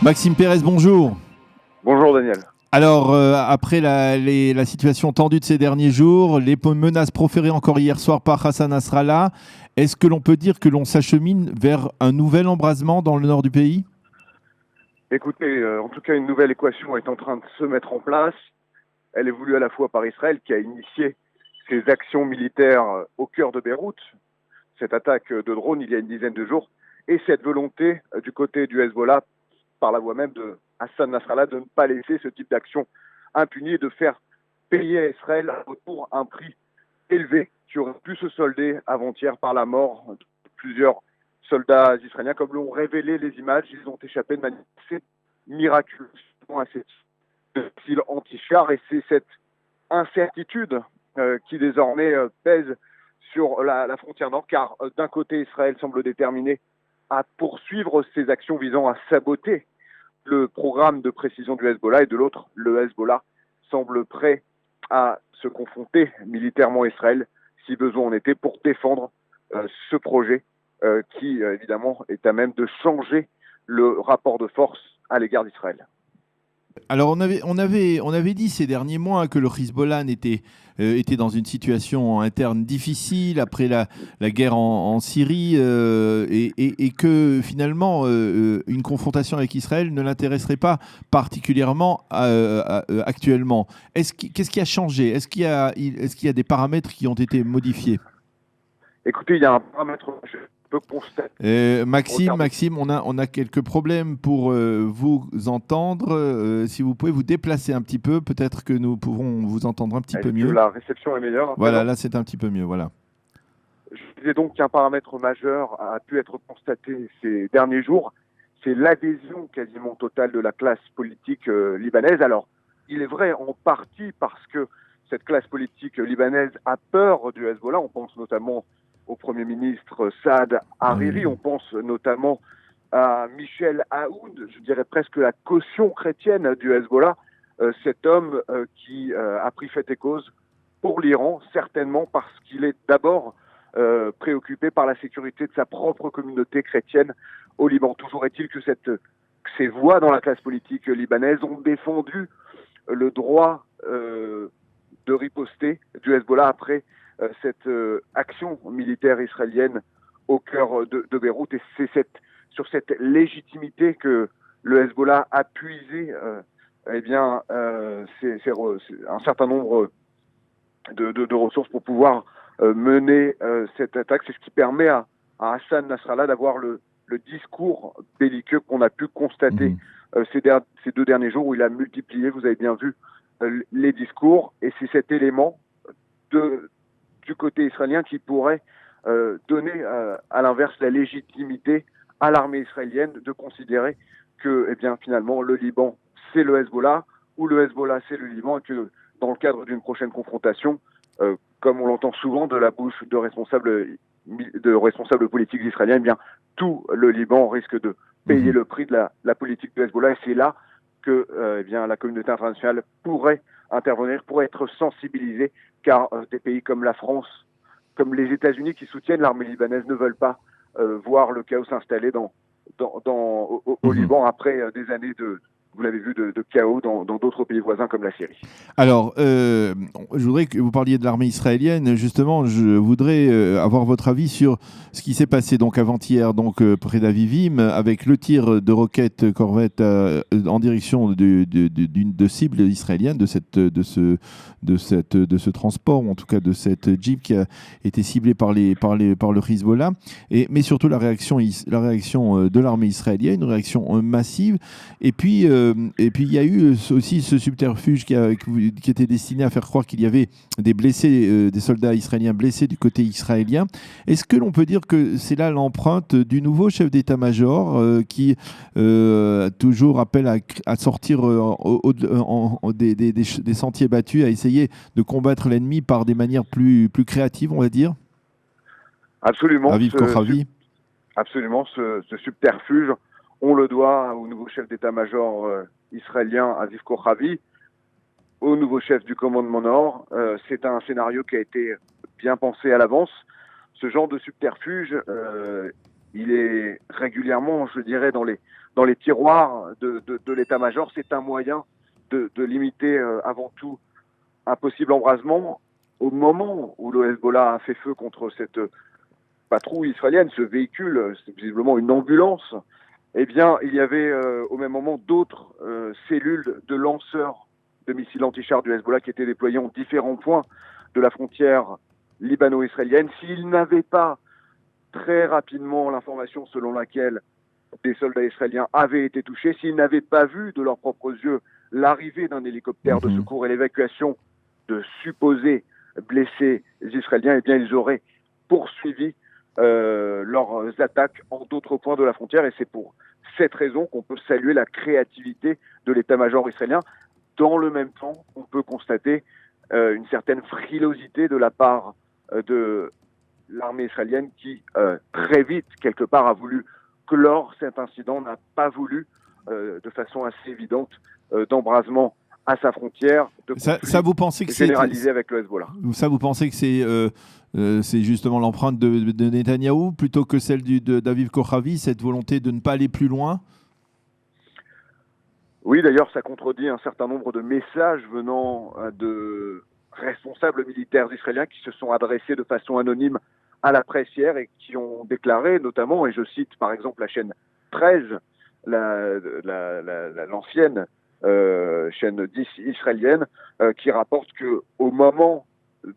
Maxime Pérez, bonjour. Bonjour Daniel. Alors, après la situation tendue de ces derniers jours, les menaces proférées encore hier soir par Hassan Nasrallah, est-ce que l'on peut dire que l'on s'achemine vers un nouvel embrasement dans le nord du pays? Écoutez, en tout cas, une nouvelle équation est en train de se mettre en place. Elle est voulue à la fois par Israël, qui a initié ses actions militaires au cœur de Beyrouth, cette attaque de drone il y a une dizaine de jours, et cette volonté du côté du Hezbollah, par la voie même de Hassan Nasrallah, de ne pas laisser ce type d'action impunie et de faire payer à Israël à retour un prix élevé qui aurait pu se solder avant-hier par la mort de plusieurs soldats israéliens. Comme l'ont révélé les images, ils ont échappé de manière assez miraculeuse à ces missiles anti-chars, et c'est cette incertitude qui désormais pèse sur la frontière nord, car d'un côté, Israël semble déterminé à poursuivre ses actions visant à saboter le programme de précision du Hezbollah, et de l'autre, le Hezbollah semble prêt à se confronter militairement à Israël, si besoin en était, pour défendre ce projet qui, évidemment, est à même de changer le rapport de force à l'égard d'Israël. Alors, on avait dit ces derniers mois que le Hezbollah était dans une situation interne difficile après la guerre en Syrie, et que finalement une confrontation avec Israël ne l'intéresserait pas particulièrement actuellement. Qu'est-ce qui a changé? Est-ce qu'il y a des paramètres qui ont été modifiés? Écoutez, il y a un paramètre que je peux constater. Maxime, on a quelques problèmes pour vous entendre. Si vous pouvez vous déplacer un petit peu, peut-être que nous pouvons vous entendre un petit peu Est-ce que mieux. la réception est meilleure à Voilà, présent? là c'est un petit peu mieux. Voilà. Je disais donc qu'un paramètre majeur a pu être constaté ces derniers jours, c'est l'adhésion quasiment totale de la classe politique libanaise. Alors, il est vrai en partie parce que cette classe politique libanaise a peur du Hezbollah. On pense notamment au Premier ministre Saad Ah oui, Hariri, oui. on pense notamment à Michel Aoun, je dirais presque la caution chrétienne du Hezbollah, cet homme qui a pris fait et cause pour l'Iran, certainement parce qu'il est d'abord préoccupé par la sécurité de sa propre communauté chrétienne au Liban. Toujours est-il que ces voix dans la classe politique libanaise ont défendu le droit de riposter du Hezbollah après cette action militaire israélienne au cœur de Beyrouth. Et c'est sur cette légitimité que le Hezbollah a puisé eh bien, un certain nombre de ressources pour pouvoir mener cette attaque. C'est ce qui permet à Hassan Nasrallah d'avoir le discours belliqueux qu'on a pu constater Mhm. ces 2 derniers jours, où il a multiplié, vous avez bien vu, les discours. Et c'est cet élément du côté israélien qui pourrait donner à l'inverse la légitimité à l'armée israélienne de considérer que, eh bien, finalement, le Liban, c'est le Hezbollah, ou le Hezbollah, c'est le Liban, et que dans le cadre d'une prochaine confrontation, comme on l'entend souvent de la bouche de responsables politiques israéliens, eh bien, tout le Liban risque de payer Mhm. le prix de la politique du Hezbollah. Et c'est là que eh bien, la communauté internationale pourrait intervenir, pourrait être sensibilisée, car des pays comme la France, comme les États-Unis qui soutiennent l'armée libanaise, ne veulent pas voir le chaos s'installer au Mhm. Liban après des années vous l'avez vu, de chaos dans d'autres pays voisins comme la Syrie. Alors, je voudrais que vous parliez de l'armée israélienne. Justement, je voudrais avoir votre avis sur ce qui s'est passé donc avant-hier, donc près d'Avivim, avec le tir de roquettes Corvette en direction d'une de cible israélienne de ce transport, ou en tout cas de cette Jeep qui a été ciblée par le Hezbollah. Mais surtout la réaction de l'armée israélienne, une réaction massive. Et puis il y a eu aussi ce subterfuge qui était destiné à faire croire qu'il y avait des blessés, des soldats israéliens blessés du côté israélien. Est-ce que l'on peut dire que c'est là l'empreinte du nouveau chef d'état-major qui toujours appelle à sortir des sentiers battus, à essayer de combattre l'ennemi par des manières plus créatives, on va dire? Absolument, Aviv Kochavi. ce subterfuge, on le doit au nouveau chef d'état-major israélien, Aviv Kochavi, au nouveau chef du commandement Nord. C'est un scénario qui a été bien pensé à l'avance. Ce genre de subterfuge, il est régulièrement, je dirais, dans les tiroirs de l'état-major. C'est un moyen de limiter avant tout un possible embrasement. Au moment où le Hezbollah a fait feu contre cette patrouille israélienne, ce véhicule, c'est visiblement une ambulance, eh bien, il y avait au même moment d'autres cellules de lanceurs de missiles anti-chars du Hezbollah qui étaient déployés en différents points de la frontière libano-israélienne. S'ils n'avaient pas très rapidement l'information selon laquelle des soldats israéliens avaient été touchés, s'ils n'avaient pas vu de leurs propres yeux l'arrivée d'un hélicoptère de secours et l'évacuation de supposés blessés israéliens, eh bien, ils auraient poursuivi leurs attaques en d'autres points de la frontière. Et c'est pour cette raison qu'on peut saluer la créativité de l'état-major israélien. Dans le même temps, on peut constater une certaine frilosité de la part de l'armée israélienne qui, très vite, quelque part, a voulu clore cet incident, n'a pas voulu, de façon assez évidente, d'embrasement à sa frontière, de ça vous pensez que généralisé avec le Hezbollah. Ça, vous pensez que c'est justement l'empreinte de Netanyahou plutôt que celle d'Aviv Kochavi, cette volonté de ne pas aller plus loin? Oui, d'ailleurs, ça contredit un certain nombre de messages venant de responsables militaires israéliens qui se sont adressés de façon anonyme à la presse hier et qui ont déclaré notamment, et je cite par exemple la chaîne 13, l'ancienne chaîne 10 israélienne, qui rapporte qu'au moment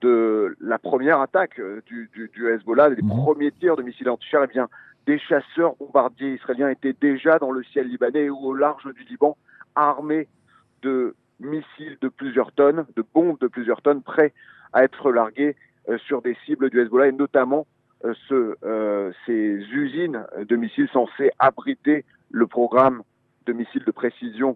de la première attaque du Hezbollah, les premiers tirs de missiles anti-chars, eh bien, des chasseurs bombardiers israéliens étaient déjà dans le ciel libanais ou au large du Liban, armés de missiles de plusieurs tonnes, de bombes de plusieurs tonnes, prêts à être largués sur des cibles du Hezbollah, et notamment ces usines de missiles censées abriter le programme de missiles de précision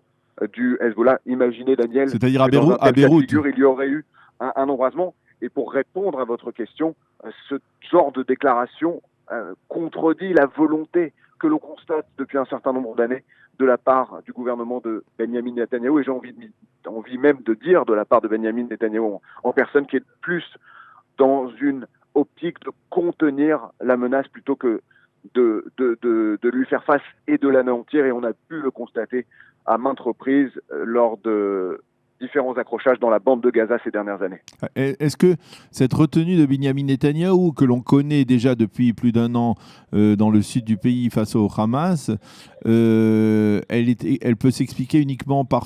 du Hezbollah. Imaginez, Daniel, c'est-à-dire à Beyrouth, il y aurait eu un embrasement. Et pour répondre à votre question, ce genre de déclaration contredit la volonté que l'on constate depuis un certain nombre d'années de la part du gouvernement de Benyamin Netanyahou, et j'ai envie même de dire de la part de Benyamin Netanyahou en personne, qui est plus dans une optique de contenir la menace plutôt que de lui faire face et de l'anéantir. Et on a pu le constater à maintes reprises lors de différents accrochages dans la bande de Gaza ces dernières années. Est-ce que cette retenue de Benyamin Netanyahou, que l'on connaît déjà depuis plus d'un an dans le sud du pays face au Hamas, elle peut s'expliquer uniquement par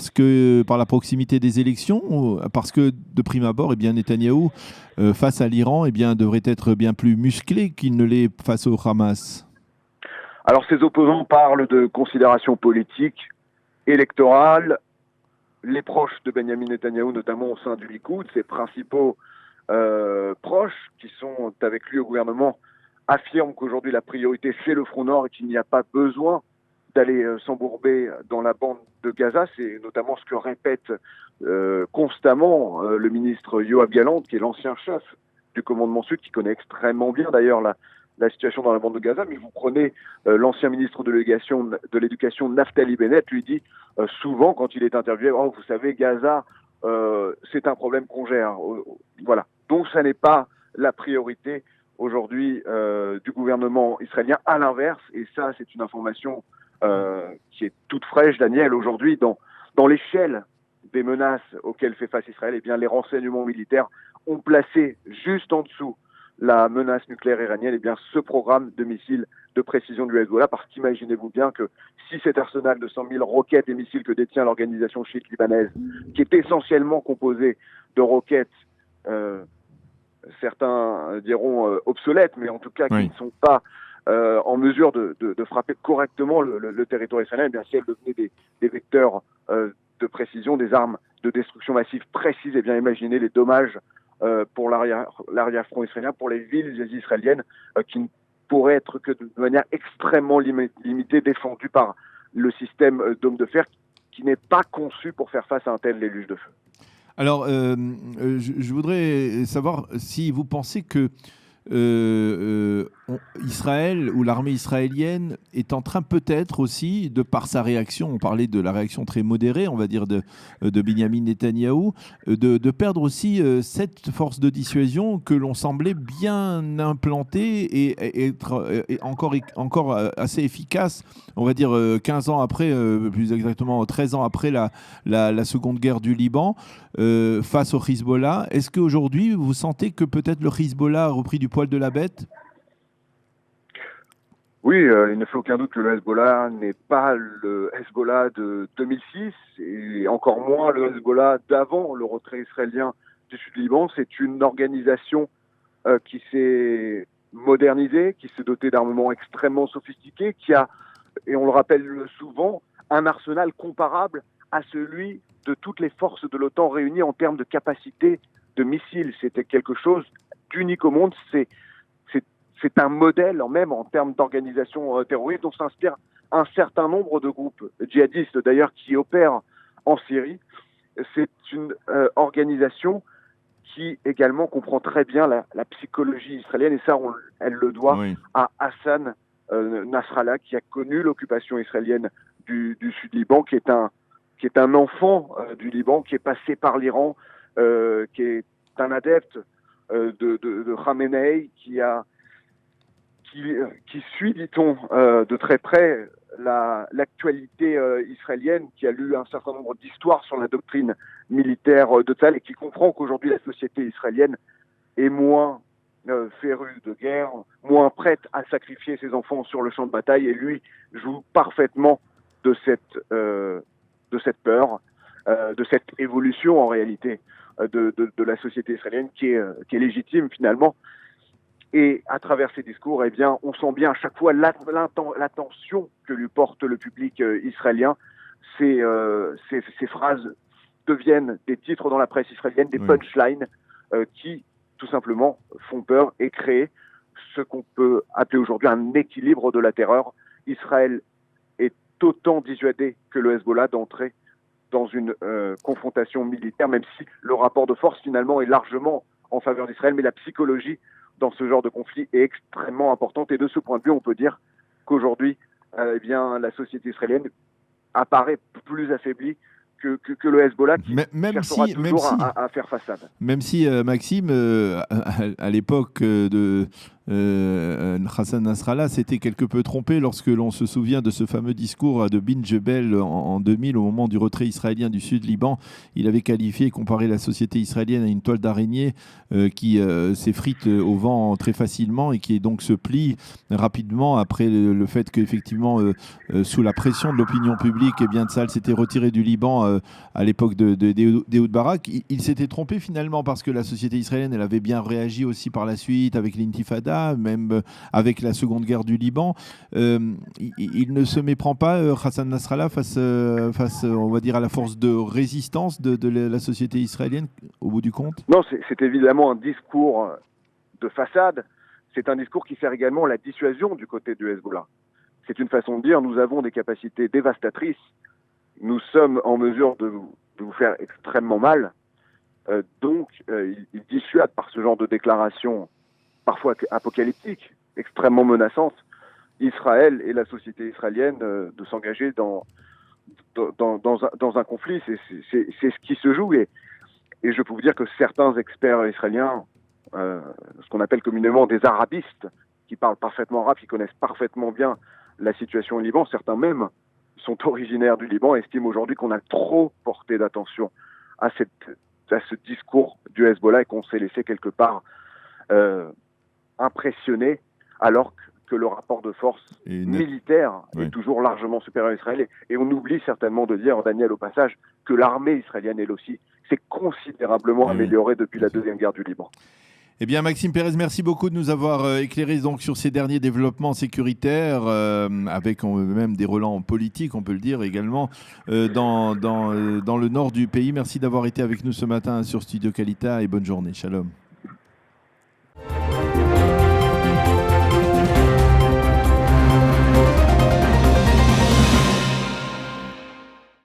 la proximité des élections, parce que de prime abord, eh bien, Netanyahou, face à l'Iran, eh bien, devrait être bien plus musclé qu'il ne l'est face au Hamas? Alors, ses opposants parlent de considérations politiques, électorales. Les proches de Benyamin Netanyahou, notamment au sein du Likoud, ses principaux proches qui sont avec lui au gouvernement, affirment qu'aujourd'hui la priorité c'est le front nord et qu'il n'y a pas besoin d'aller s'embourber dans la bande de Gaza. C'est notamment ce que répète constamment le ministre Yoav Gallant, qui est l'ancien chef du commandement sud, qui connaît extrêmement bien d'ailleurs la situation dans la bande de Gaza. Mais vous prenez l'ancien ministre de l'éducation Naftali Bennett, lui dit souvent quand il est interviewé, oh, vous savez, Gaza, c'est un problème qu'on gère. Voilà. Donc ça n'est pas la priorité aujourd'hui du gouvernement israélien. À l'inverse, et ça c'est une information qui est toute fraîche, Daniel, aujourd'hui dans l'échelle des menaces auxquelles fait face Israël, eh bien les renseignements militaires ont placé juste en dessous la menace nucléaire iranienne, eh bien, ce programme de missiles de précision du Hezbollah, parce qu'imaginez-vous bien que si cet arsenal de 100 000 roquettes et missiles que détient l'organisation chiite libanaise, qui est essentiellement composée de roquettes, certains diront obsolètes, mais en tout cas qui ne sont pas en mesure de frapper correctement le territoire israélien, eh bien, si elles devenaient des vecteurs de précision, des armes de destruction massive précises, eh bien, imaginez les dommages pour l'arrière-front israélien, pour les villes israéliennes qui ne pourraient être que de manière extrêmement limitée, défendues par le système dôme de fer qui n'est pas conçu pour faire face à un tel déluge de feu. Alors, je voudrais savoir si vous pensez que Israël ou l'armée israélienne est en train peut-être aussi, de par sa réaction, on parlait de la réaction très modérée, on va dire, de Benyamin Netanyahou, de perdre aussi cette force de dissuasion que l'on semblait bien implantée et être encore assez efficace, on va dire 15 ans après, plus exactement 13 ans après la seconde guerre du Liban, face au Hezbollah. Est-ce qu'aujourd'hui, vous sentez que peut-être le Hezbollah a repris du poil de la bête ? Oui, il ne fait aucun doute que le Hezbollah n'est pas le Hezbollah de 2006 et encore moins le Hezbollah d'avant le retrait israélien du sud Liban. C'est une organisation qui s'est modernisée, qui s'est dotée d'armements extrêmement sophistiqués, qui a, et on le rappelle souvent, un arsenal comparable à celui de toutes les forces de l'OTAN réunies en termes de capacité de missiles. C'était quelque chose d'unique au monde. C'est un modèle même en termes d'organisation terroriste dont s'inspire un certain nombre de groupes djihadistes d'ailleurs qui opèrent en Syrie. C'est une organisation qui également comprend très bien la psychologie israélienne et ça, elle le doit à Hassan Nasrallah qui a connu l'occupation israélienne du Sud-Liban, qui est un enfant du Liban, qui est passé par l'Iran, qui est un adepte de Khamenei, qui suit, dit-on, de très près l'actualité israélienne, qui a lu un certain nombre d'histoires sur la doctrine militaire de Tzal et qui comprend qu'aujourd'hui la société israélienne est moins férue de guerre, moins prête à sacrifier ses enfants sur le champ de bataille, et lui joue parfaitement de cette peur, de cette évolution en réalité de la société israélienne qui est légitime finalement. Et à travers ces discours, eh bien, on sent bien à chaque fois l'attention que lui porte le public israélien. Ces phrases deviennent des titres dans la presse israélienne, des punchlines qui, tout simplement, font peur et créent ce qu'on peut appeler aujourd'hui un équilibre de la terreur. Israël est autant dissuadé que le Hezbollah d'entrer dans une confrontation militaire, même si le rapport de force, finalement, est largement en faveur d'Israël, mais la psychologie dans ce genre de conflit est extrêmement importante. Et de ce point de vue, on peut dire qu'aujourd'hui, eh bien, la société israélienne apparaît plus affaiblie que le Hezbollah qui cherchera toujours à faire façade. Même si, Maxime, à l'époque de Hassan Nasrallah s'était quelque peu trompé lorsque l'on se souvient de ce fameux discours de Bin Jebel en 2000 au moment du retrait israélien du Sud-Liban. Il avait qualifié et comparé la société israélienne à une toile d'araignée qui s'effrite au vent très facilement et qui donc se plie rapidement après le fait qu'effectivement, sous la pression de l'opinion publique, eh bien, Tzal s'était retiré du Liban à l'époque d'Ehud Barak. Il s'était trompé finalement parce que la société israélienne, elle avait bien réagi aussi par la suite avec l'intifada, même avec la seconde guerre du Liban. Il ne se méprend pas, Hassan Nasrallah, face, on va dire, à la force de résistance de la société israélienne, au bout du compte? Non, c'est évidemment un discours de façade. C'est un discours qui sert également la dissuasion du côté du Hezbollah. C'est une façon de dire, nous avons des capacités dévastatrices, nous sommes en mesure de vous faire extrêmement mal. Donc, il dissuade par ce genre de déclaration parfois apocalyptique, extrêmement menaçante, Israël et la société israélienne de s'engager dans un conflit. C'est ce qui se joue. Et je peux vous dire que certains experts israéliens, ce qu'on appelle communément des arabistes, qui parlent parfaitement arabe, qui connaissent parfaitement bien la situation au Liban, certains même sont originaires du Liban, estiment aujourd'hui qu'on a trop porté d'attention à ce discours du Hezbollah et qu'on s'est laissé quelque part impressionné, alors que le rapport de force militaire est toujours largement supérieur à Israël. Et on oublie certainement de dire, Daniel, au passage, que l'armée israélienne, elle aussi, s'est considérablement améliorée depuis la deuxième guerre du Liban. Eh bien, Maxime Pérez, merci beaucoup de nous avoir éclairé donc sur ces derniers développements sécuritaires, avec même des relents politiques, on peut le dire également, dans le nord du pays. Merci d'avoir été avec nous ce matin sur Studio Kalita et bonne journée. Shalom.